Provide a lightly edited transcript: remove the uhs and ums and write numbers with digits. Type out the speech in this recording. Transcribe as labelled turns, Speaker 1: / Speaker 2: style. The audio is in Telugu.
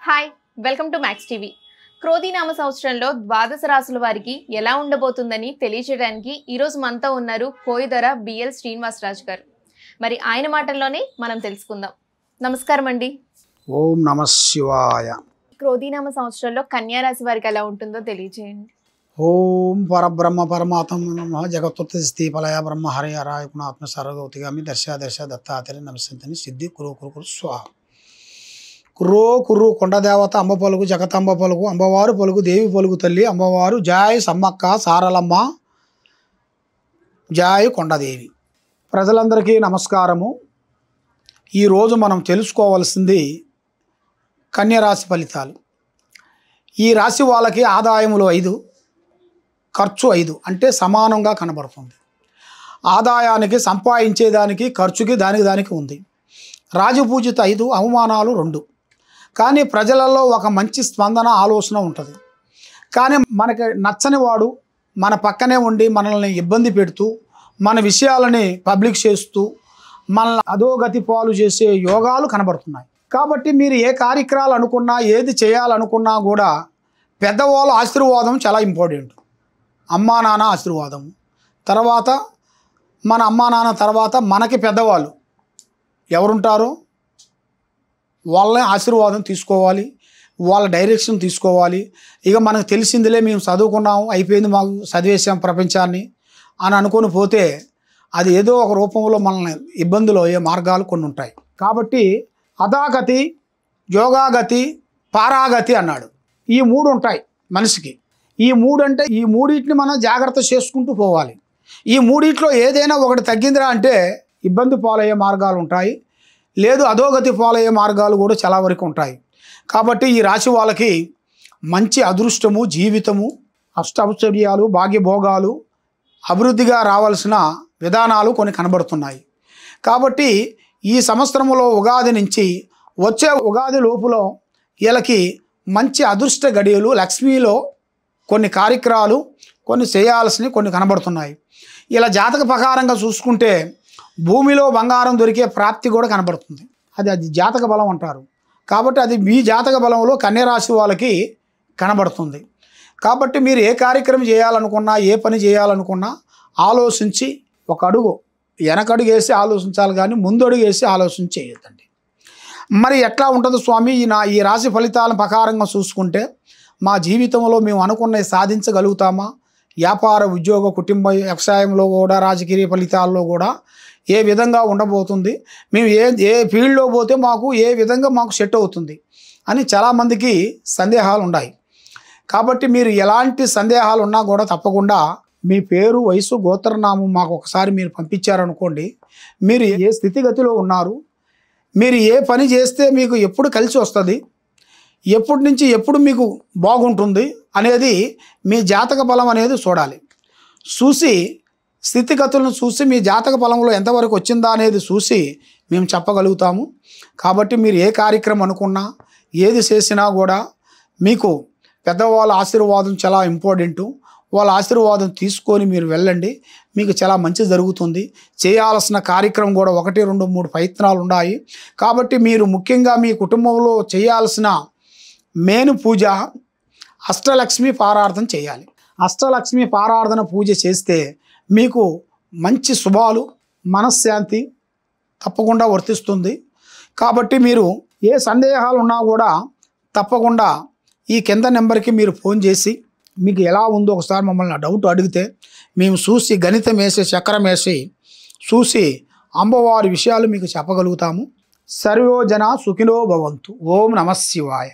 Speaker 1: Hi welcome to Max TV. క్రోధీనామ సంవత్సరంలో ద్వాదశ రాశుల వారికి ఎలా ఉండబోతుందని తెలియజేయడానికి ఈరోజు మనతో ఉన్నారు కోయిదొర బిఎల్ శ్రీనివాసరాజు గారు. మరి ఆయన మాటల్లోనే మనం తెలుసుకుందాం. నమస్కారం అండి.
Speaker 2: ఓం నమ శివాయ.
Speaker 1: క్రోధీనామ సంవత్సరంలో కన్యా రాశి వారికి ఎలా ఉంటుందో తెలియజేయండి.
Speaker 2: ఓం పరబ్రహ్మ పరమాత్మ నమ జగత్తుత్తి ఫలయ బ్రహ్మ హరి హరాయ గుణాత్మ సర్వగౌతిగామి దర్శ దత్తాత్రేయ నమస్తంతని సిద్ధి కురు కురు కురు స్వాహ. కుర్రో కుర్రు కొండదేవత అంబ పలుకు జగతంబ పలుకు అంబవారు పలుకు దేవి పలుకు తల్లి అమ్మవారు జాయ్ సమ్మక్క సారలమ్మ జాయ్ కొండదేవి. ప్రజలందరికీ నమస్కారము. ఈరోజు మనం తెలుసుకోవాల్సింది కన్యరాశి ఫలితాలు. ఈ రాశి వాళ్ళకి ఆదాయములు 5, ఖర్చు 5 అంటే సమానంగా కనబడుతుంది. ఆదాయానికి సంపాదించేదానికి ఖర్చుకి దానికి ఉంది. రాజపూజిత 5, అవమానాలు 2. కానీ ప్రజలలో ఒక మంచి స్పందన ఆలోచన ఉంటుంది. కానీ మనకి నచ్చని వాడు మన పక్కనే ఉండి మనల్ని ఇబ్బంది పెడుతూ మన విషయాలని పబ్లిక్ చేస్తూ మనల్ని అధోగతి పాలు చేసే యోగాలు కనబడుతున్నాయి. కాబట్టి మీరు ఏ కార్యక్రమాలు అనుకున్నా ఏది చేయాలనుకున్నా కూడా పెద్దవాళ్ళ ఆశీర్వాదం చాలా ఇంపార్టెంట్. అమ్మా నాన్న ఆశీర్వాదం తర్వాత మన అమ్మా నాన్న తర్వాత మనకి పెద్దవాళ్ళు ఎవరుంటారో వాళ్ళని ఆశీర్వాదం తీసుకోవాలి, వాళ్ళ డైరెక్షన్ తీసుకోవాలి. ఇక మనకు తెలిసిందిలే మేము చదువుకున్నాము అయిపోయింది మాకు చదివేసాం ప్రపంచాన్ని అని అనుకొని పోతే అది ఏదో ఒక రూపంలో మనల్ని ఇబ్బందులు అయ్యే మార్గాలు కొన్ని ఉంటాయి. కాబట్టి అధాగతి, యోగాగతి, పారాగతి అన్నాడు. ఈ 3 ఉంటాయి మనిషికి. ఈ 3 అంటే ఈ 3టిని మనం జాగ్రత్త చేసుకుంటూ పోవాలి. ఈ 3టిలో ఏదైనా ఒకటి తగ్గిందిరా అంటే ఇబ్బంది పాలయ్యే మార్గాలు ఉంటాయి, లేదు అధోగతి పాలయ్యే మార్గాలు కూడా చాలా వరకు ఉంటాయి. కాబట్టి ఈ రాశి వాళ్ళకి మంచి అదృష్టము, జీవితము, అష్టైశ్వర్యాలు, భాగ్యభోగాలు, అభివృద్ధిగా రావాల్సిన విధానాలు కొన్ని కనబడుతున్నాయి. కాబట్టి ఈ సంవత్సరంలో ఉగాది నుంచి వచ్చే ఉగాది లోపులో వీళ్ళకి మంచి అదృష్ట గడియలు, లక్ష్మీలో కొన్ని కార్యక్రమాలు కొన్ని చేయాల్సినవి కొన్ని కనబడుతున్నాయి. ఇలా జాతక ప్రకారంగా చూసుకుంటే భూమిలో బంగారం దొరికే ప్రాప్తి కూడా కనబడుతుంది. అది జాతక బలం అంటారు. కాబట్టి అది మీ జాతక బలంలో కన్యరాశి వాళ్ళకి కనబడుతుంది. కాబట్టి మీరు ఏ కార్యక్రమం చేయాలనుకున్నా ఏ పని చేయాలనుకున్నా ఆలోచించి ఒక అడుగు వెనకడుగు వేసి ఆలోచించాలి, కానీ ముందడుగు వేసి ఆలోచన చేయొద్దండి. మరి ఎట్లా ఉంటుంది స్వామి ఈ రాశి ఫలితాల ప్రకారంగా చూసుకుంటే మా జీవితంలో మేము అనుకున్నవి సాధించగలుగుతామా? వ్యాపార, ఉద్యోగ, కుటుంబ, వ్యవసాయంలో కూడా రాజకీయ ఫలితాల్లో కూడా ఏ విధంగా ఉండబోతుంది, మేము ఏ ఫీల్డ్లో పోతే మాకు ఏ విధంగా మాకు సెట్ అవుతుంది అని చాలామందికి సందేహాలు ఉన్నాయి. కాబట్టి మీరు ఎలాంటి సందేహాలు ఉన్నా కూడా తప్పకుండా మీ పేరు, వయసు, గోత్రనామం మాకు ఒకసారి మీరు పంపించారనుకోండి, మీరు ఏ స్థితిగతిలో ఉన్నారు, మీరు ఏ పని చేస్తే మీకు ఎప్పుడు కలిసి వస్తుంది, ఎప్పటి నుంచి ఎప్పుడు మీకు బాగుంటుంది అనేది మీ జాతక బలం అనేది చూడాలి. చూసి స్థితిగతులను చూసి మీ జాతక బలంలో ఎంతవరకు వచ్చిందా అనేది చూసి మేము చెప్పగలుగుతాము. కాబట్టి మీరు ఏ కార్యక్రమం అనుకున్నా ఏది చేసినా కూడా మీకు పెద్దవాళ్ళ ఆశీర్వాదం చాలా ఇంపార్టెంటు. వాళ్ళ ఆశీర్వాదం తీసుకొని మీరు వెళ్ళండి, మీకు చాలా మంచి జరుగుతుంది. చేయాల్సిన కార్యక్రమం కూడా 1, 2, 3 ప్రయత్నాలు ఉన్నాయి. కాబట్టి మీరు ముఖ్యంగా మీ కుటుంబంలో చేయాల్సిన మెయిన్ పూజ అష్టలక్ష్మి పారార్థన చేయాలి. అష్టలక్ష్మి పారార్థన పూజ చేస్తే మీకు మంచి శుభాలు, మనశ్శాంతి తప్పకుండా వర్తిస్తుంది. కాబట్టి మీరు ఏ సందేహాలు ఉన్నా కూడా తప్పకుండా ఈ కింద నెంబర్కి మీరు ఫోన్ చేసి మీకు ఎలా ఉందో ఒకసారి మమ్మల్ని డౌట్ అడిగితే మేము చూసి గణితం వేసి చక్రం వేసి చూసి అమ్మవారి విషయాలు మీకు చెప్పగలుగుతాము. సర్వోజన సుఖినో భవంతు. ఓం నమ శివాయ.